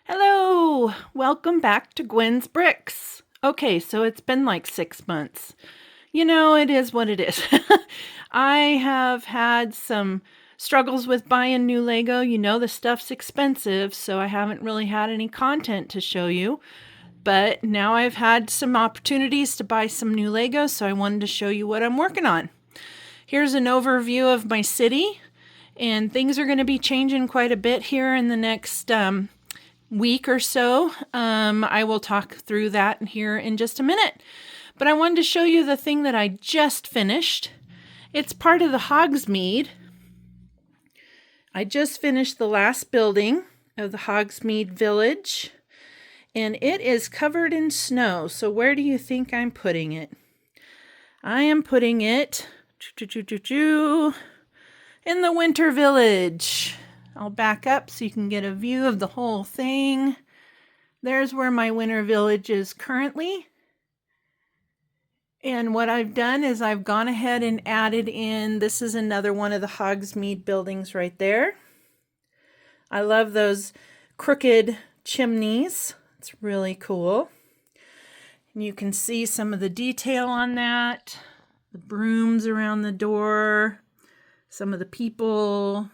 Hello! Welcome back to Gwyn's Bricks. Okay, so it's been like 6 months. You know, it is what it is. I have had some struggles with buying new Lego. You know, the stuff's expensive, so I haven't really had any content to show you. But now I've had some opportunities to buy some new Lego, so I wanted to show you what I'm working on. Here's an overview of my city, and things are going to be changing quite a bit here in the next week or so. I will talk through that here in just a minute. But I wanted to show you the thing that I just finished. It's part of the Hogsmeade. I just finished the last building of the Hogsmeade Village, and it is covered in snow. So where do you think I'm putting it? I am putting it in the Winter Village. I'll back up so you can get a view of the whole thing. There's where my Winter Village is currently. And what I've done is I've gone ahead and added in, this is another one of the Hogsmeade buildings right there. I love those crooked chimneys. It's really cool. And you can see some of the detail on that. The brooms around the door, some of the people.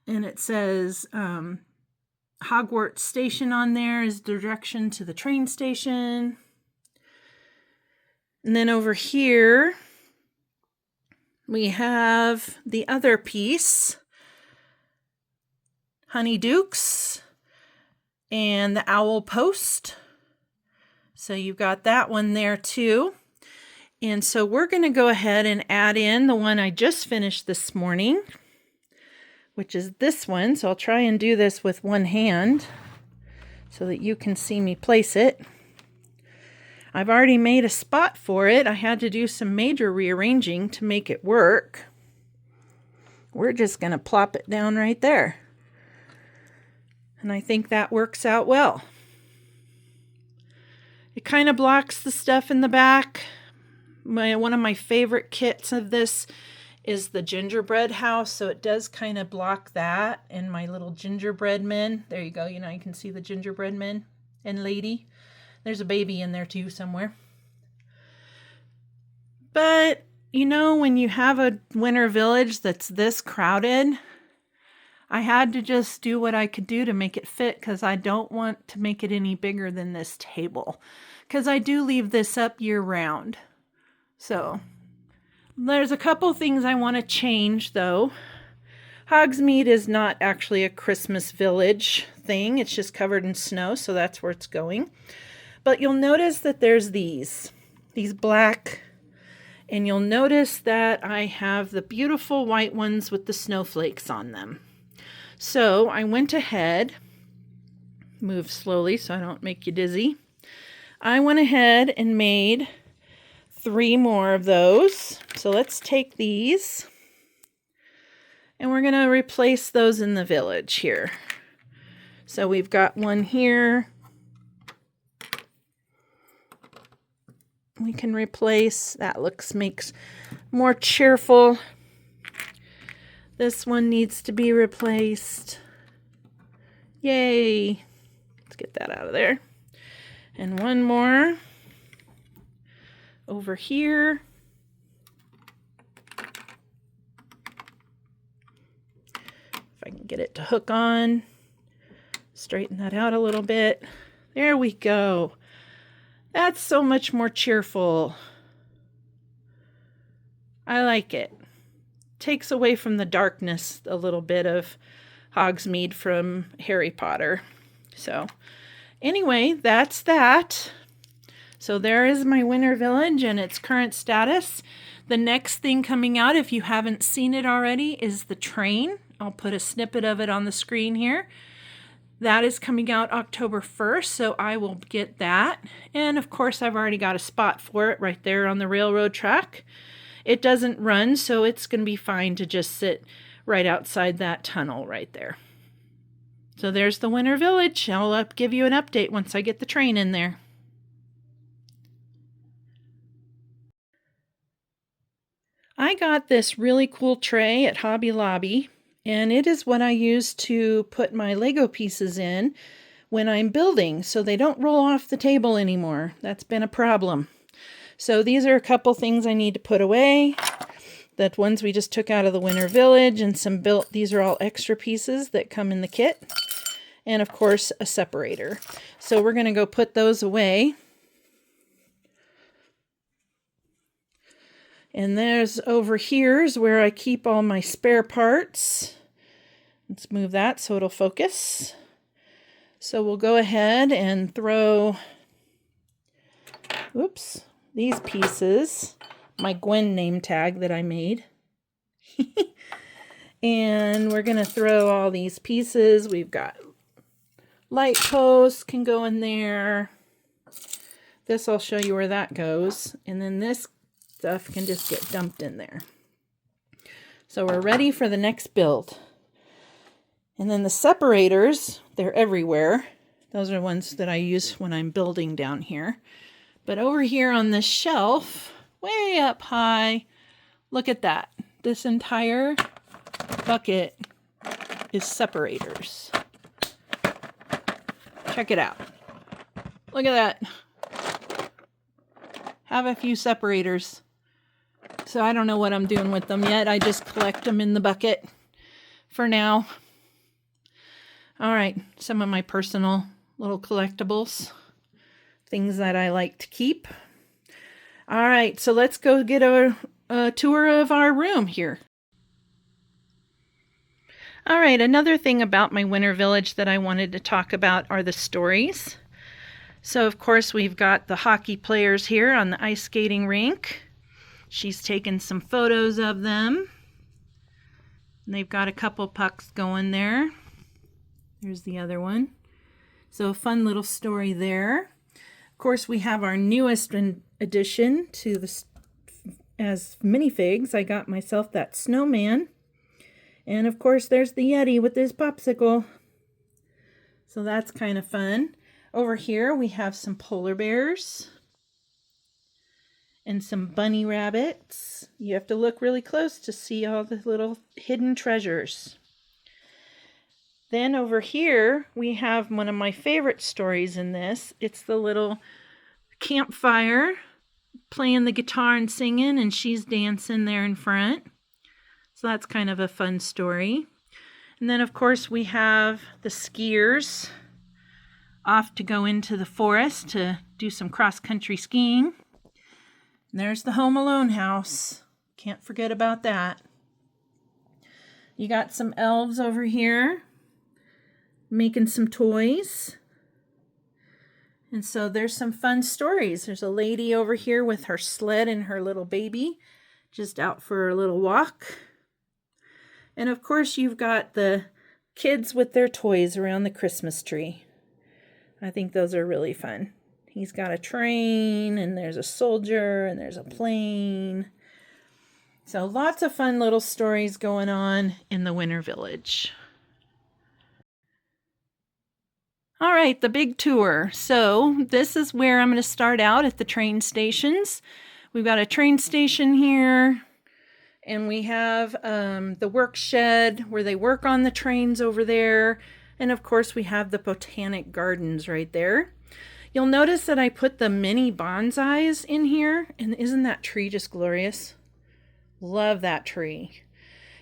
And it says Hogwarts Station on there is direction to the train station. And then over here, we have the other piece, Honeydukes and the Owl Post. So you've got that one there too. And so we're going to go ahead and add in the one I just finished this morning, which is this one. So I'll try and do this with one hand so that you can see me place it. I've already made a spot for it. I had to do some major rearranging to make it work. We're just going to plop it down right there. And I think that works out well. It kind of blocks the stuff in the back. One of my favorite kits of this is the gingerbread house, so it does kind of block that and my little gingerbread men. There you go, you can see the gingerbread men and lady. There's a baby in there too somewhere. But when you have a winter village that's this crowded, I had to just do what I could do to make it fit, because I don't want to make it any bigger than this table, because I do leave this up year round. So there's a couple things I want to change, though. Hogsmeade is not actually a Christmas village thing. It's just covered in snow, so that's where it's going. But you'll notice that there's these black, and you'll notice that I have the beautiful white ones with the snowflakes on them. So I went ahead, move slowly so I don't make you dizzy. I went ahead and made 3 more of those. So let's take these and we're going to replace those in the village here. So we've got one here. We can replace. That makes more cheerful. This one needs to be replaced. Yay. Let's get that out of there. And one more over here. If I can get it to hook on, straighten that out a little bit. There we go. That's so much more cheerful. I like it. Takes away from the darkness a little bit of Hogsmeade from Harry Potter. So anyway, that's that. So there is my winter village and its current status. The next thing coming out, if you haven't seen it already, is the train. I'll put a snippet of it on the screen here. That is coming out October 1st, so I will get that. And of course, I've already got a spot for it right there on the railroad track. It doesn't run, so it's going to be fine to just sit right outside that tunnel right there. So there's the Winter Village. I'll give you an update once I get the train in there. I got this really cool tray at Hobby Lobby, And it is what I use to put my Lego pieces in when I'm building, so they don't roll off the table anymore. That's been a problem. So these are a couple things I need to put away. The ones we just took out of the Winter Village, and some built. These are all extra pieces that come in the kit. And of course, a separator. So we're going to go put those away. And there's over here is where I keep all my spare parts. Let's move that so it'll focus. So we'll go ahead and throw, these pieces, my Gwyn name tag that I made. And we're going to throw all these pieces. We've got light posts can go in there. This I'll show you where that goes. And then this stuff can just get dumped in there. So we're ready for the next build. And then the separators, they're everywhere. Those are the ones that I use when I'm building down here. But over here on this shelf, way up high, look at that. This entire bucket is separators. Check it out. Look at that. Have a few separators. So I don't know what I'm doing with them yet. I just collect them in the bucket for now. All right, some of my personal little collectibles, things that I like to keep. All right, so let's go get a tour of our room here. All right, another thing about my Winter Village that I wanted to talk about are the stories. So, of course, we've got the hockey players here on the ice skating rink. She's taken some photos of them. And they've got a couple pucks going there. There's the other one. So a fun little story there. Of course, we have our newest addition to the as minifigs. I got myself that snowman. And of course, there's the Yeti with his popsicle. So that's kind of fun. Over here, we have some polar bears and some bunny rabbits. You have to look really close to see all the little hidden treasures. Then over here, we have one of my favorite stories in this. It's the little campfire, playing the guitar and singing, and she's dancing there in front. So that's kind of a fun story. And then, of course, we have the skiers off to go into the forest to do some cross-country skiing. And there's the Home Alone house. Can't forget about that. You got some elves over here making some toys. And so there's some fun stories. There's a lady over here with her sled and her little baby just out for a little walk. And of course, you've got the kids with their toys around the Christmas tree. I think those are really fun. He's got a train, and there's a soldier, and there's a plane. So lots of fun little stories going on in the Winter Village. All right, the big tour. So this is where I'm going to start out at the train stations. We've got a train station here, and we have the work shed where they work on the trains over there. And of course, we have the botanic gardens right there. You'll notice that I put the mini bonsais in here, and isn't that tree just glorious? Love that tree.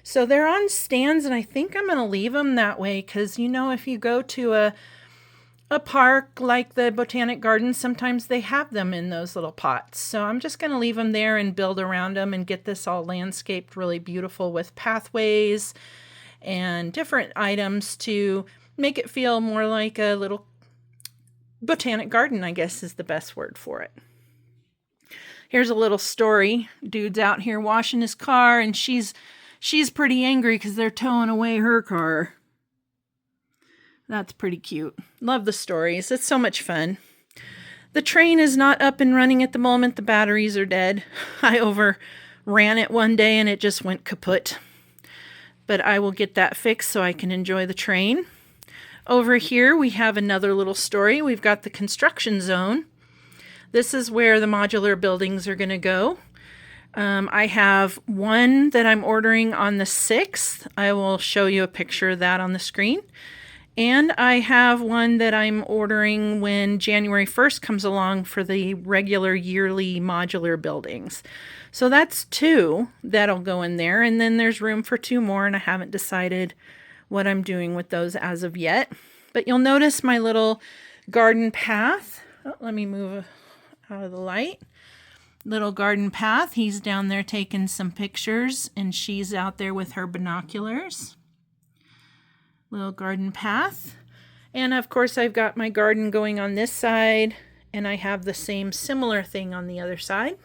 So they're on stands, and I think I'm going to leave them that way because, you know, if you go to a park like the Botanic Gardens, sometimes they have them in those little pots. So I'm just going to leave them there and build around them and get this all landscaped really beautiful with pathways and different items to make it feel more like a little botanic garden, I guess is the best word for it. Here's a little story. Dude's out here washing his car, and she's pretty angry because they're towing away her car. That's pretty cute. Love the stories. It's so much fun. The train is not up and running at the moment. The batteries are dead. I overran it one day and it just went kaput. But I will get that fixed so I can enjoy the train. Over here we have another little story. We've got the construction zone. This is where the modular buildings are going to go. I have one that I'm ordering on the 6th. I will show you a picture of that on the screen. And I have one that I'm ordering when January 1st comes along for the regular yearly modular buildings. So that's 2 that'll go in there. And then there's room for 2 more, and I haven't decided what I'm doing with those as of yet. But you'll notice my little garden path. Oh, let me move out of the light. Little garden path. He's down there taking some pictures, and she's out there with her binoculars. Little garden path. And of course I've got my garden going on this side, and I have the same similar thing on the other side.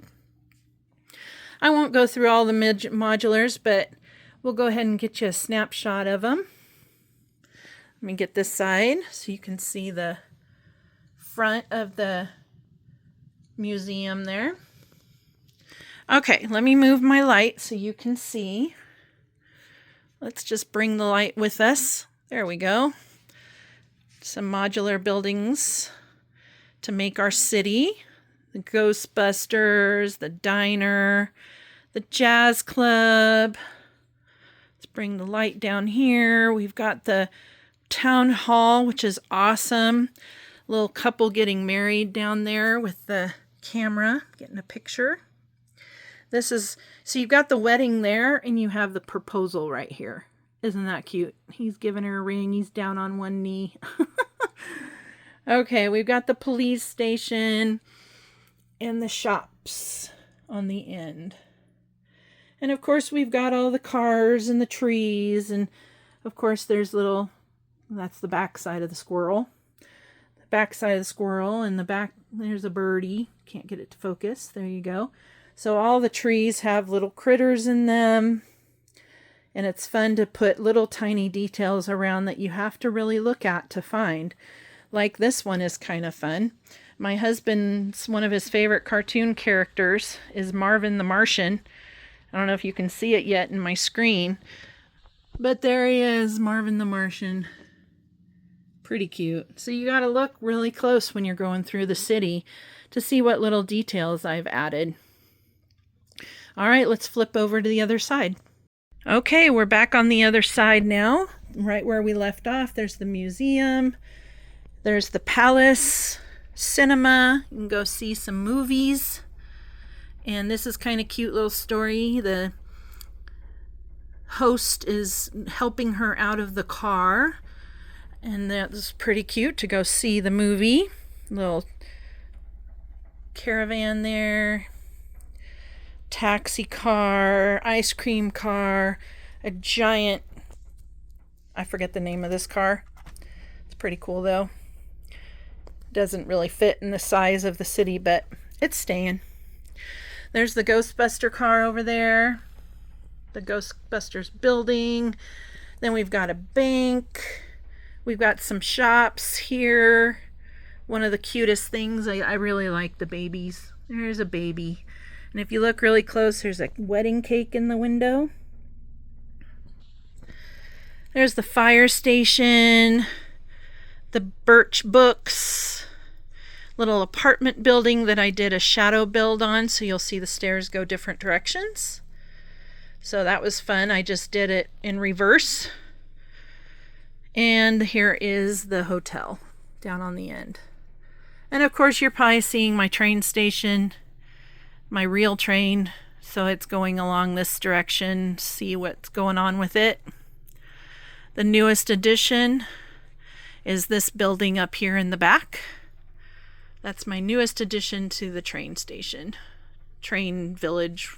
I won't go through all the modulars, but we'll go ahead and get you a snapshot of them. Let me get this side so you can see the front of the museum there. Okay, let me move my light so you can see. Let's just bring the light with us. There we go. Some modular buildings to make our city. The Ghostbusters, the diner, the jazz club. Let's bring the light down here. We've got the town hall, which is awesome. Little couple getting married down there with the camera, getting a picture. This is, so you've got the wedding there, and you have the proposal right here. Isn't that cute? He's giving her a ring. He's down on one knee. Okay, we've got the police station and the shops on the end. And of course, we've got all the cars and the trees. And of course, there's little, that's the back side of the squirrel. The back side of the squirrel, and the back, there's a birdie. Can't get it to focus. There you go. So all the trees have little critters in them, and it's fun to put little tiny details around that you have to really look at to find. Like this one is kind of fun. My husband's, one of his favorite cartoon characters is Marvin the Martian. I don't know if you can see it yet in my screen, but there he is, Marvin the Martian. Pretty cute. So you got to look really close when you're going through the city to see what little details I've added. All right, let's flip over to the other side. Okay, we're back on the other side now, right where we left off. There's the museum. There's the palace, cinema. You can go see some movies. And this is kind of cute little story. The host is helping her out of the car. And that's pretty cute to go see the movie. Little caravan there. Taxi car, ice cream car, a giant, I forget the name of this car. It's pretty cool though. Doesn't really fit in the size of the city, but it's staying. There's the Ghostbuster car over there. The Ghostbusters building. Then we've got a bank. We've got some shops here. One of the cutest things, I really like the babies. There's a baby. And if you look really close, there's a wedding cake in the window. There's the fire station, the Birch Books, little apartment building that I did a shadow build on, so you'll see the stairs go different directions. So that was fun. I just did it in reverse. And here is the hotel down on the end. And of course, you're probably seeing my train station, my real train, so it's going along this direction. See what's going on with it. The newest addition is this building up here in the back. That's my newest addition to the train station, train village,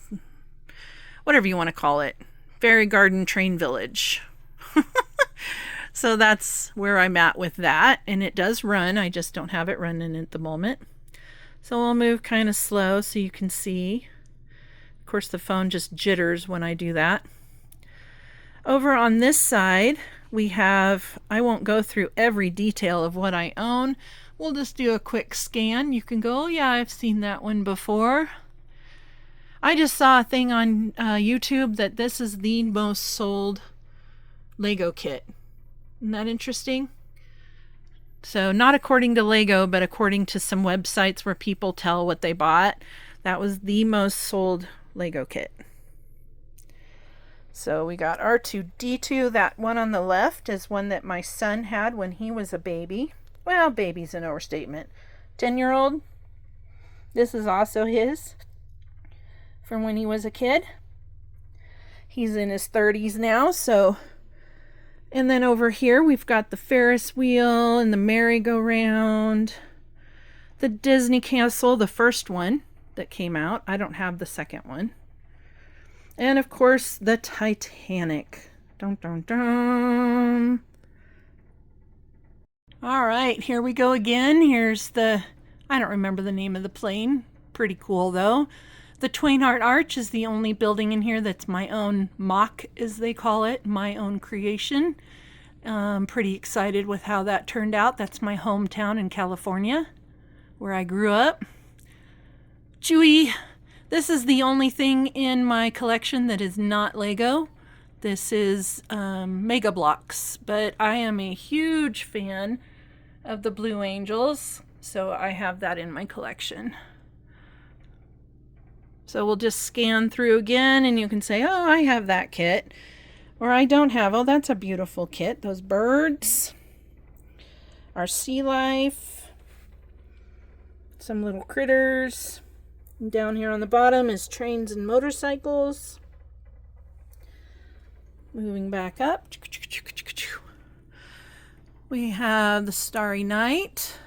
whatever you want to call it. Fairy Garden Train Village. So that's where I'm at with that, and it does run. I just don't have it running at the moment. So I'll move kind of slow so you can see. Of course, the phone just jitters when I do that. Over on this side, we have, I won't go through every detail of what I own. We'll just do a quick scan. You can go, oh yeah, I've seen that one before. I just saw a thing on YouTube that this is the most sold Lego kit. Isn't that interesting? So not according to Lego, but according to some websites where people tell what they bought. That was the most sold Lego kit. So we got R2-D2. That one on the left is one that my son had when he was a baby. Well, baby's an overstatement. 10-year-old. This is also his from when he was a kid. He's in his 30s now, so. And then over here we've got the Ferris wheel and the merry-go-round. The Disney Castle, the first one that came out. I don't have the second one. And of course, the Titanic. Dun, dun, dun. All right, here we go again. Here's the, I don't remember the name of the plane. Pretty cool though. The Twain Harte Arch is the only building in here that's my own mock, as they call it, my own creation. I'm pretty excited with how that turned out. That's my hometown in California, where I grew up. Chewy. This is the only thing in my collection that is not Lego. This is Mega Bloks, but I am a huge fan of the Blue Angels, so I have that in my collection. So we'll just scan through again, and you can say, oh, I have that kit. Or I don't have. Oh, that's a beautiful kit. Those birds. Our sea life. Some little critters. And down here on the bottom is trains and motorcycles. Moving back up. We have the Starry Night.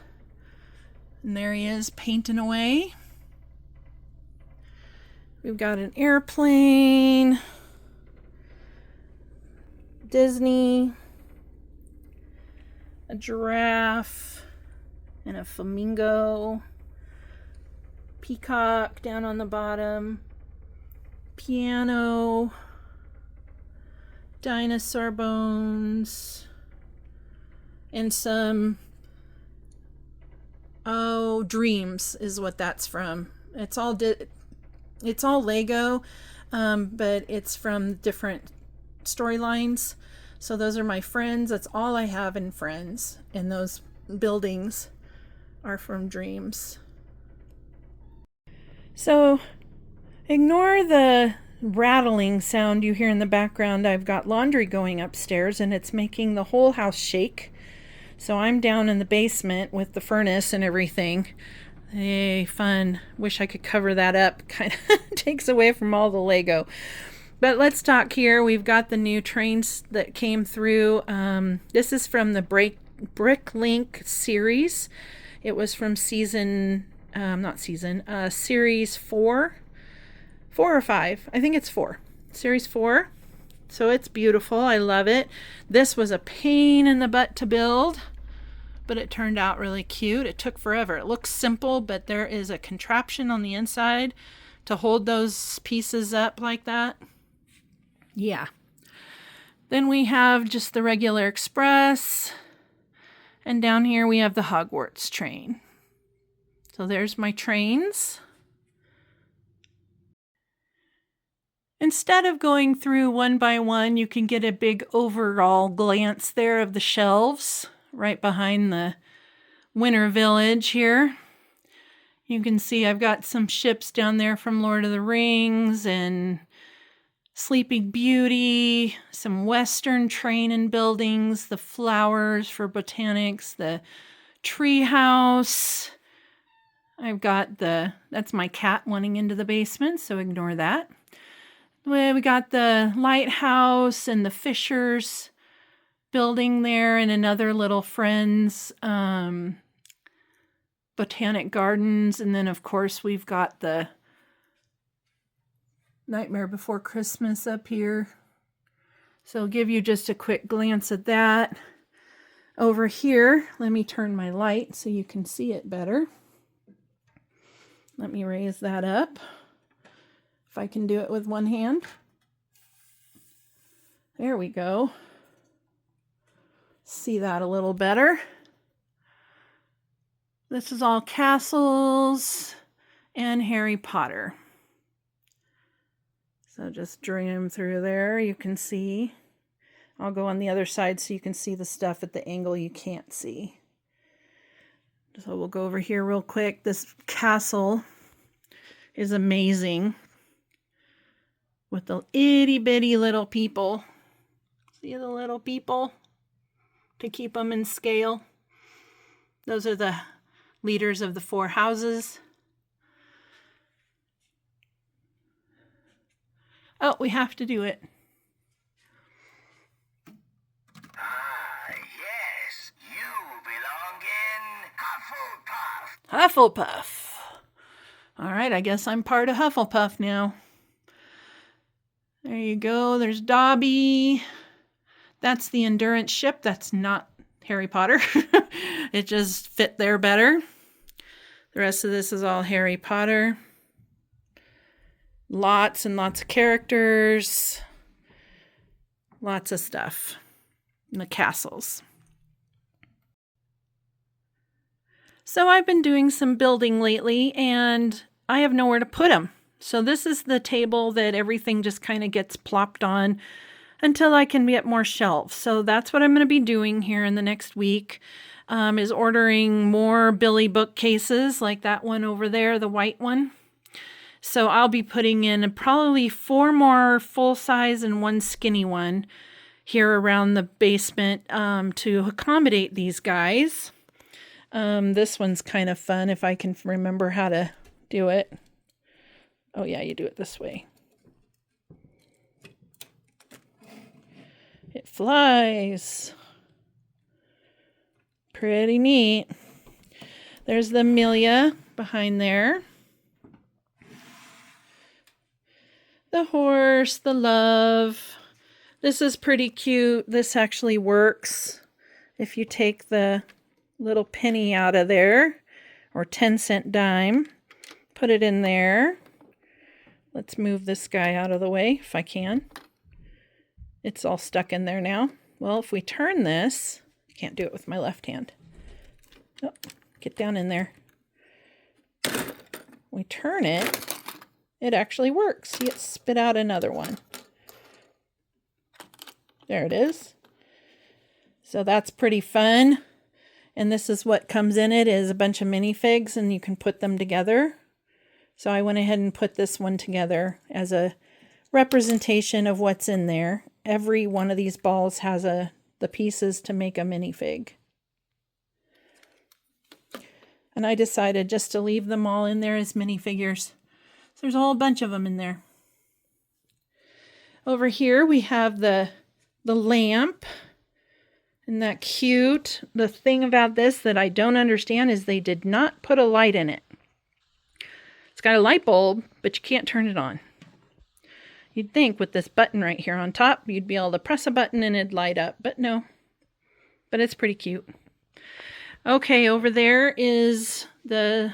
And there he is painting away. We've got an airplane. Disney. A giraffe. And a flamingo. Peacock down on the bottom, piano, dinosaur bones, and some, oh, dreams is what that's from. It's all Lego, but it's from different storylines. So those are my friends. That's all I have in Friends, and those buildings are from Dreams. So ignore the rattling sound you hear in the background. I've got laundry going upstairs and it's making the whole house shake. So I'm down in the basement with the furnace and everything. Hey, fun. Wish I could cover that up. Kind of takes away from all the Lego. But let's talk here. We've got the new trains that came through. This is from the Bricklink series. It was from series 4 or 5. I think it's 4. Series 4. So it's beautiful. I love it. This was a pain in the butt to build, but it turned out really cute. It took forever. It looks simple, but there is a contraption on the inside to hold those pieces up like that. Yeah. Then we have just the regular Express. And down here we have the Hogwarts train. So there's my trains. Instead of going through one by one, you can get a big overall glance there of the shelves right behind the Winter Village here. You can see I've got some ships down there from Lord of the Rings and Sleeping Beauty, some Western train and buildings, the flowers for botanics, the tree house. I've got that's my cat wanting into the basement, so ignore that. We got the lighthouse and the Fishers building there and another little Friends botanic gardens. And then, of course, we've got the Nightmare Before Christmas up here. So I'll give you just a quick glance at that. Over here, let me turn my light so you can see it better. Let me raise that up, if I can do it with one hand. There we go. See that a little better. This is all castles and Harry Potter. So just dream through there, you can see. I'll go on the other side so you can see the stuff at the angle you can't see. So we'll go over here real quick. This castle is amazing. with the itty bitty little people. See the little people? To keep them in scale. Those are the leaders of the 4 houses. Oh, we have to do it. Yes, you belong in Hufflepuff. Hufflepuff. All right, I guess I'm part of Hufflepuff now. There you go. There's Dobby. That's the endurance ship. That's not Harry Potter. It just fit there better. The rest of this is all Harry Potter. Lots and lots of characters. Lots of stuff. And the castles. So I've been doing some building lately, and I have nowhere to put them. So this is the table that everything just kind of gets plopped on until I can get more shelves. So that's what I'm going to be doing here in the next week, is ordering more Billy bookcases like that one over there, the white one. So I'll be putting in probably 4 more full size and 1 skinny one here around the basement to accommodate these guys. This one's kind of fun if I can remember how to do it. Oh yeah, you do it this way. It flies. Pretty neat. There's the Amelia behind there. The horse, the love. This is pretty cute. This actually works. If you take the little penny out of there, or 10-cent dime, put it in there. Let's move this guy out of the way if I can. It's all stuck in there now. Well, if we turn this, I can't do it with my left hand. Oh, get down in there. We turn it. It actually works. See, it spit out another one. There it is. So that's pretty fun. And this is what comes in it, is a bunch of minifigs, and you can put them together. So I went ahead and put this one together as a representation of what's in there. Every one of these balls has the pieces to make a minifig. And I decided just to leave them all in there as minifigures. So there's a whole bunch of them in there. Over here we have the lamp. Isn't that cute? The thing about this that I don't understand is they did not put a light in it. It's got a light bulb, but you can't turn it on. You'd think with this button right here on top, you'd be able to press a button and it'd light up, but no. But it's pretty cute. Okay, over there is the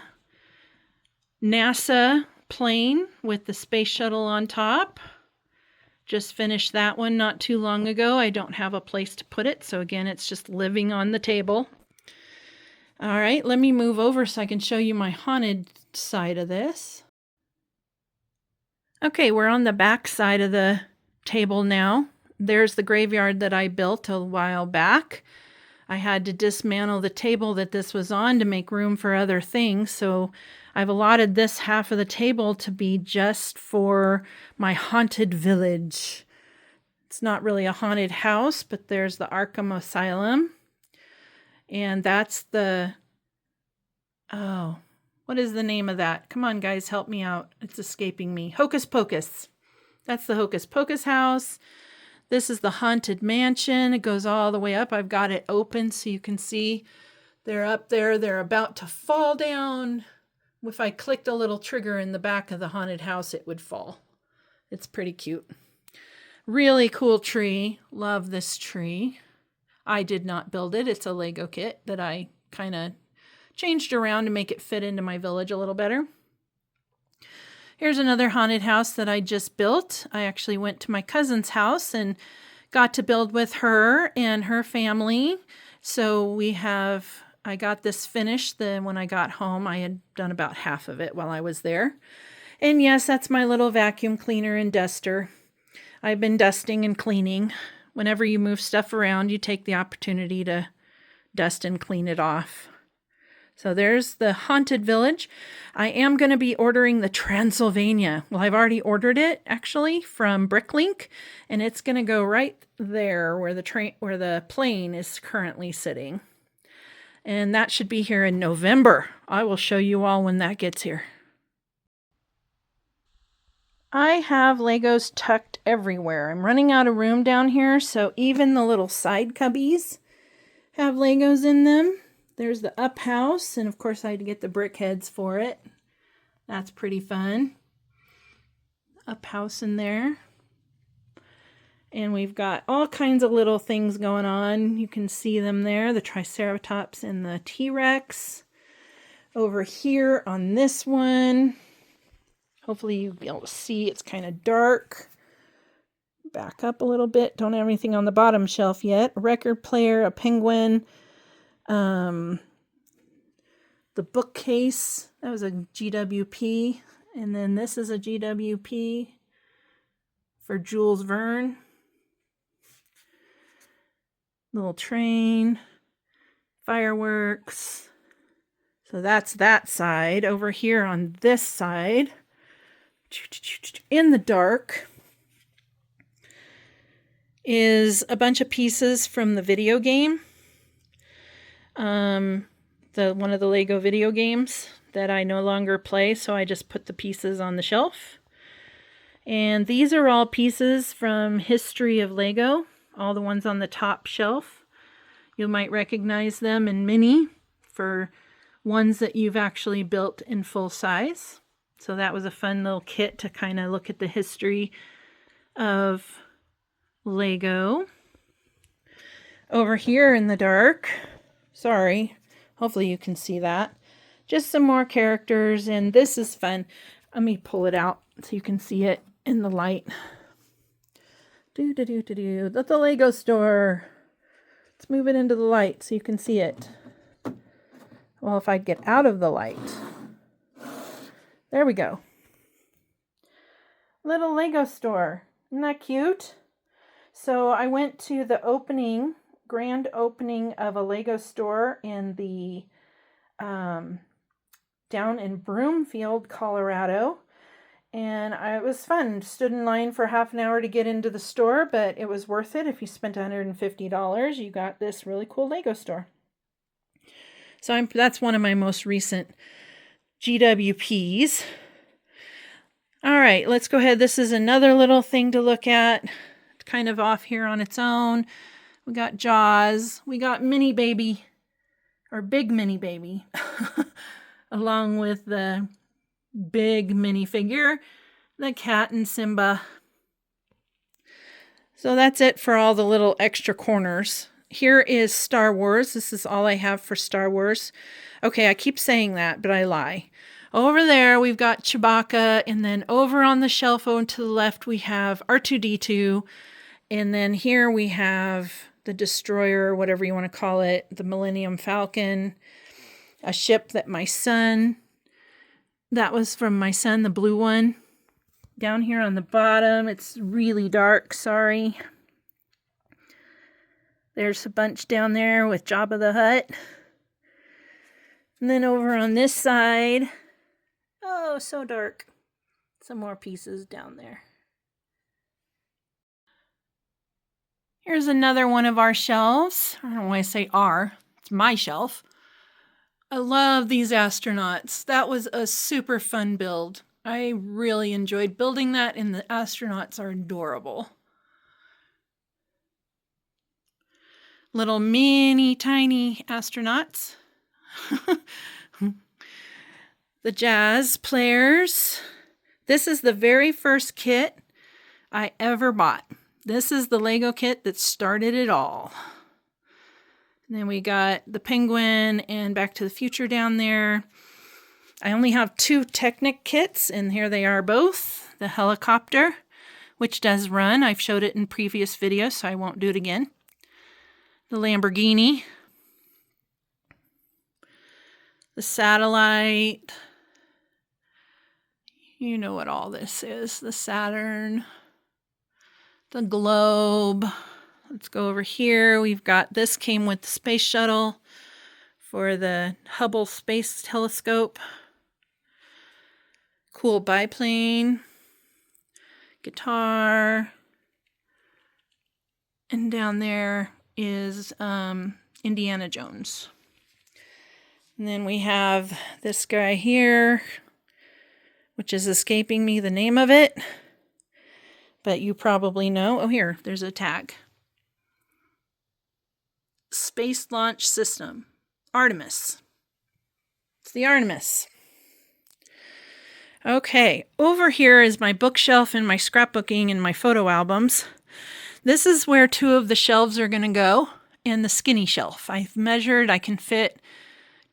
NASA plane with the space shuttle on top. Just finished that one not too long ago. I don't have a place to put it, so again, it's just living on the table. All right, let me move over so I can show you my haunted side of this. Okay, we're on the back side of the table now. There's the graveyard that I built a while back. I had to dismantle the table that this was on to make room for other things, so I've allotted this half of the table to be just for my haunted village. It's not really a haunted house, but there's the Arkham Asylum. And that's the... Oh, what is the name of that? Come on, guys, help me out. It's escaping me. Hocus Pocus. That's the Hocus Pocus house. This is the Haunted Mansion. It goes all the way up. I've got it open so you can see they're up there. They're about to fall down. If I clicked a little trigger in the back of the haunted house, it would fall. It's pretty cute. Really cool tree. Love this tree. I did not build it. It's a Lego kit that I kind of changed around to make it fit into my village a little better. Here's another haunted house that I just built. I actually went to my cousin's house and got to build with her and her family. So I got this finished. Then when I got home, I had done about half of it while I was there. And yes, that's my little vacuum cleaner and duster. I've been dusting and cleaning. Whenever you move stuff around, you take the opportunity to dust and clean it off. So there's the Haunted Village. I am going to be ordering the Transylvania. Well, I've already ordered it actually from Bricklink, and it's going to go right there where the plane is currently sitting. And that should be here in November. I will show you all when that gets here. I have Legos tucked everywhere. I'm running out of room down here, so even the little side cubbies have Legos in them. There's the up house, and of course I had to get the brick heads for it. That's pretty fun. Up house in there. And we've got all kinds of little things going on. You can see them there, the Triceratops and the T-Rex. Over here on this one, hopefully you'll be able to see, it's kind of dark. Back up a little bit, don't have anything on the bottom shelf yet. A record player, a penguin, the bookcase, that was a GWP, and then this is a GWP for Jules Verne. Little train, fireworks. So that's that side. Over here on this side, in the dark, is a bunch of pieces from the video game. One of the Lego video games that I no longer play, so I just put the pieces on the shelf. And these are all pieces from History of Lego, all the ones on the top shelf. You might recognize them in mini for ones that you've actually built in full size. So that was a fun little kit to kind of look at the history of Lego. Over here in the dark, sorry, hopefully you can see that. Just some more characters, and this is fun. Let me pull it out so you can see it in the light. That's the Lego store. Let's move it into the light so you can see it. Well, if I get out of the light. There we go. Little Lego store. Isn't that cute? So I went to the grand opening of a Lego store in the down in Broomfield, Colorado. And it was fun. Stood in line for half an hour to get into the store, but it was worth it. If you spent $150, you got this really cool Lego store. So that's one of my most recent GWPs. All right, let's go ahead. This is another little thing to look at. It's kind of off here on its own. We got Jaws. We got Mini Baby, or Big Mini Baby, along with the big minifigure, the cat and Simba. So that's it for all the little extra corners. Here is Star Wars. This is all I have for Star Wars. Okay, I keep saying that, but I lie. Over there, we've got Chewbacca, and then over on the shelf over to the left, we have R2-D2, and then here we have the Destroyer, whatever you want to call it, the Millennium Falcon, a ship that that was from my son, the blue one. Down here on the bottom, it's really dark, sorry. There's a bunch down there with Jabba the Hutt. And then over on this side, oh, so dark. Some more pieces down there. Here's another one of our shelves. I don't know why I say our. It's my shelf. I love these astronauts. That was a super fun build. I really enjoyed building that, and the astronauts are adorable. Little mini tiny astronauts. The jazz players. This is the very first kit I ever bought. This is the Lego kit that started it all. And then we got the Penguin and Back to the Future down there. I only have 2 Technic kits, and here they are both. The helicopter, which does run. I've showed it in previous videos, so I won't do it again. The Lamborghini. The satellite. You know what all this is. The Saturn. The globe. Let's go over here. We've got, this came with the space shuttle for the Hubble Space Telescope. Cool biplane. Guitar. And down there is Indiana Jones. And then we have this guy here, which is escaping me the name of it. But you probably know. Oh, here, there's a tag. Space Launch System. Artemis. It's the Artemis. Okay, over here is my bookshelf and my scrapbooking and my photo albums. This is where 2 of the shelves are going to go, and the skinny shelf. I've measured, I can fit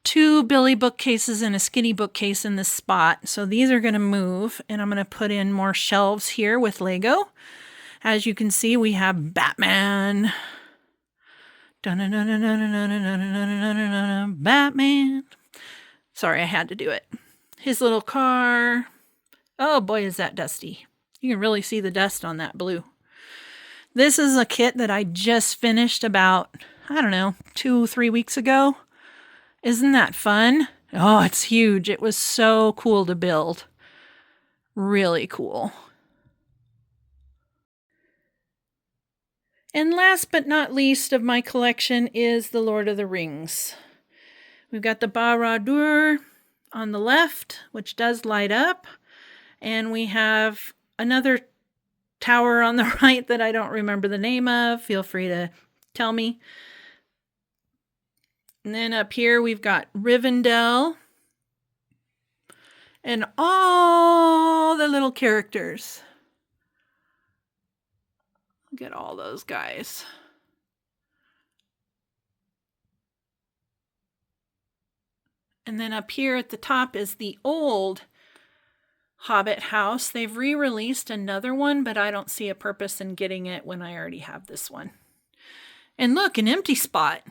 2 Billy bookcases and a skinny bookcase in this spot. So these are going to move, and I'm going to put in more shelves here with Lego. As you can see, we have Batman. Batman. Sorry, I had to do it. His little car. Oh boy, is that dusty. You can really see the dust on that blue. This is a kit that I just finished about, 2-3 weeks ago. Isn't that fun? Oh, it's huge. It was so cool to build. Really cool. And last but not least of my collection is the Lord of the Rings. We've got the Barad-dûr on the left, which does light up. And we have another tower on the right that I don't remember the name of. Feel free to tell me. And then up here we've got Rivendell. And all the little characters. Look at all those guys. And then up here at the top is the old Hobbit house. They've re-released another one, but I don't see a purpose in getting it when I already have this one. And look, an empty spot.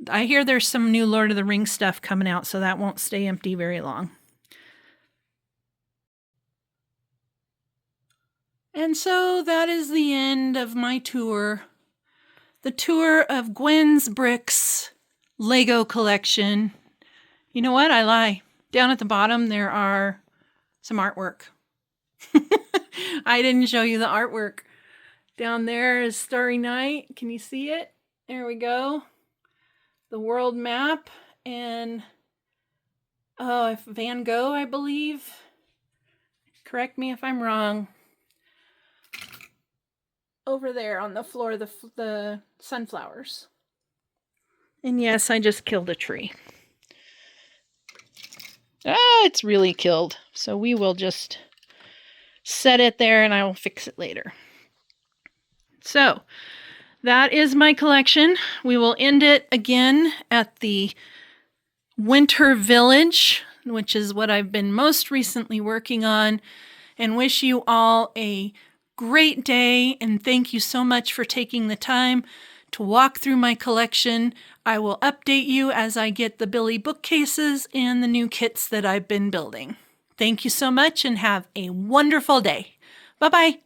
I hear there's some new Lord of the Rings stuff coming out, so that won't stay empty very long. And so that is the end of my tour. The tour of Gwyn's Bricks Lego collection. You know what? I lie. Down at the bottom, there are some artwork. I didn't show you the artwork. Down there is Starry Night. Can you see it? There we go. The world map and Van Gogh, I believe. Correct me if I'm wrong. Over there on the floor, the sunflowers. And yes, I just killed a tree. It's really killed. So we will just set it there and I will fix it later. So that is my collection. We will end it again at the Winter Village, which is what I've been most recently working on, and wish you all a great day, and thank you so much for taking the time to walk through my collection. I will update you as I get the Billy bookcases and the new kits that I've been building. Thank you so much and have a wonderful day. Bye-bye.